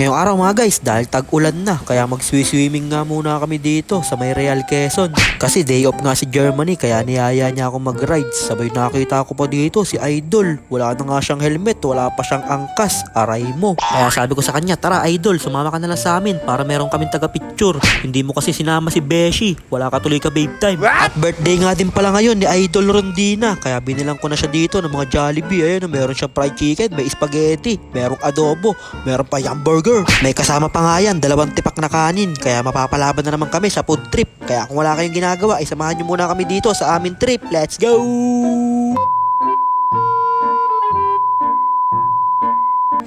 Ngayong araw mga guys, dahil tag-ulan na, kaya mag-swimming nga muna kami dito sa may Real Quezon. Kasi day off nga si Germany, kaya niyaya niya akong mag-rides. Sabay nakita ko pa dito si Idol. Wala na nga siyang helmet, wala pa siyang angkas. Aray mo. Kaya sabi ko sa kanya, tara Idol, sumama ka na lang sa amin para meron kaming taga-picture. Hindi mo kasi sinama si Beshi. Wala ka tuloy ka babe time. At birthday nga din pala ngayon ni Idol Rondina. Kaya binilang ko na siya dito ng mga Jollibee. Ayun, meron siyang fried chicken, may spaghetti, merong adobo, meron pa hamburger. May kasama pa nga yan, 2 tipak na kanin. Kaya mapapalaban na naman kami sa food trip. Kaya kung wala kayong ginagawa, ay samahan nyo muna kami dito sa aming trip. Let's go!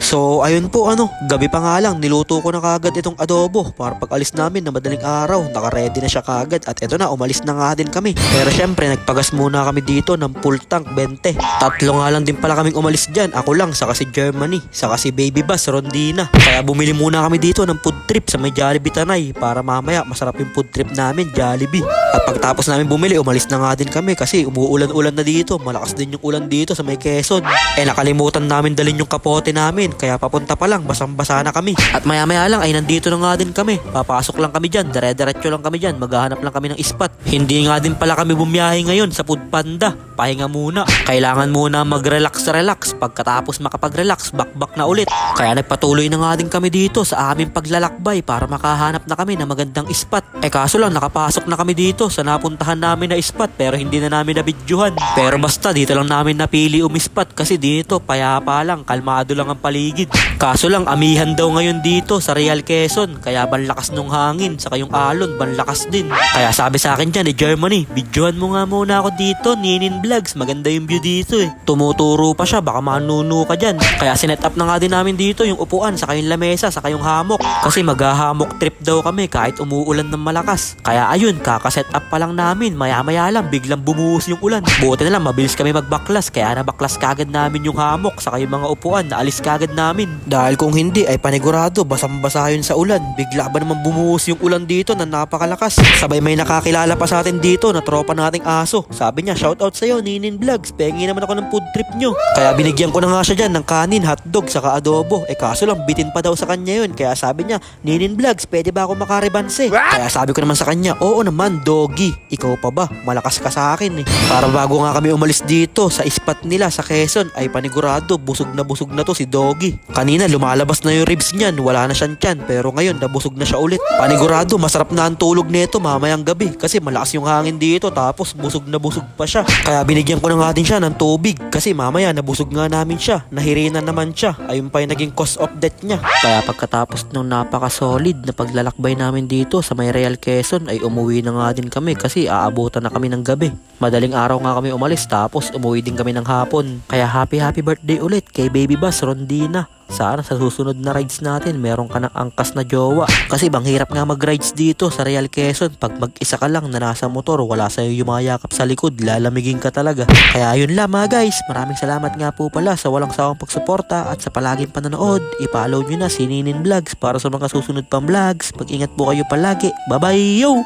So ayun po gabi pa nga lang niluto ko na kagad itong adobo para pag alis namin na madaling araw, naka-ready na siya kagad at eto na, umalis na nga din kami. Pero syempre nagpagas muna kami dito ng full tank 20. Tatlo nga lang din pala kaming umalis dyan, ako lang, saka si Germany, saka si Baby Bus Rondina. Kaya bumili muna kami dito ng food trip sa may Jollibee Tanay para mamaya masarap yung food trip namin, Jollibee. At pagtapos namin bumili, umalis na nga din kami kasi umuulan-ulan na dito, malakas din yung ulan dito sa may Quezon. Nakalimutan namin dalhin yung kapote namin. Kaya papunta pa lang, basang-basa na kami. At maya-maya lang ay nandito na nga din kami. Papasok lang kami dyan, dire-diretso lang kami dyan. Maghahanap lang kami ng spot. Hindi nga din pala kami bumiyahe ngayon sa Food Panda. Pahinga muna. Kailangan muna mag-relax-relax. Pagkatapos makapag-relax, back na ulit. Kaya nagpatuloy na nga din kami dito sa aming paglalakbay para makahanap na kami ng magandang spot. Kaso lang, nakapasok na kami dito sa napuntahan namin na spot pero hindi na namin nabidyuhan. Pero basta dito lang namin napili umispot kasi dito payapa lang, kalmado lang ang paligid. Kaso lang, amihan daw ngayon dito sa Real Quezon. Kaya banlakas nung hangin, saka yung alon, banlakas din. Kaya sabi sa akin dyan, Germany, videohan mo nga muna ako dito, Ninin Vlogs. Maganda yung view dito Tumuturo pa siya, baka manuno ka dyan. Kaya sinet up na nga din namin dito yung upuan, saka yung lamesa, saka yung hammock. Kasi maghahammock trip daw kami kahit umuulan ng malakas. Kaya ayun, kakaset up pa lang namin. Maya-maya lang, biglang bumuhos yung ulan. Buti na lang, mabilis kami magbaklas. Kaya nabaklas kagad namin yung hammock, saka yung mga upuan, naalis kagad namin. Dahil kung hindi ay panigurado basang-basa yun sa ulan. Bigla ba naman bumuhos yung ulan dito na napakalakas. Sabay may nakakilala pa sa atin dito na tropa nating aso. Sabi niya, shoutout sa'yo Ninin Vlogs, pengi naman ako ng food trip nyo. Kaya binigyan ko na nga siya dyan ng kanin, hotdog, saka adobo. Kaso lang bitin pa daw sa kanya yun. Kaya sabi niya, Ninin Vlogs, pwede ba ako makaribanse? Kaya sabi ko naman sa kanya, oo naman doggy, ikaw pa ba? Malakas ka sa akin Para bago nga kami umalis dito sa spot nila sa Quezon ay panigurado busog na to si doggy. Kanina lumalabas na yung ribs niyan, wala na siyang tiyan, pero ngayon nabusog na siya ulit. Panigurado masarap na ang tulog nito mamayang gabi kasi malakas yung hangin dito tapos busog na busog pa siya. Kaya binigyan ko na nga din siya ng tubig kasi mamaya nabusog nga namin siya, nahirina naman siya. Ayun pa yung naging cause of death niya. Kaya pagkatapos nung napaka-solid na paglalakbay namin dito sa may Real Quezon ay umuwi na nga din kami kasi aabutan na kami ng gabi. Madaling araw nga kami umalis tapos umuwi din kami ng hapon. Kaya happy birthday ulit kay Baby Bus Rondina. Sana sa susunod na rides natin meron ka ng angkas na jowa. Kasi bang hirap nga mag-rides dito sa Real Quezon. Pag mag-isa ka lang na nasa motor, wala sa'yo yumayakap sa likod, lalamigin ka talaga. Kaya yun lang mga guys, maraming salamat nga po pala sa walang sawang pagsuporta at sa palaging panonood. I-follow nyo na si Ninin Vlogs para sa mga susunod pang vlogs. Mag-ingat po kayo palagi. Bye bye yo!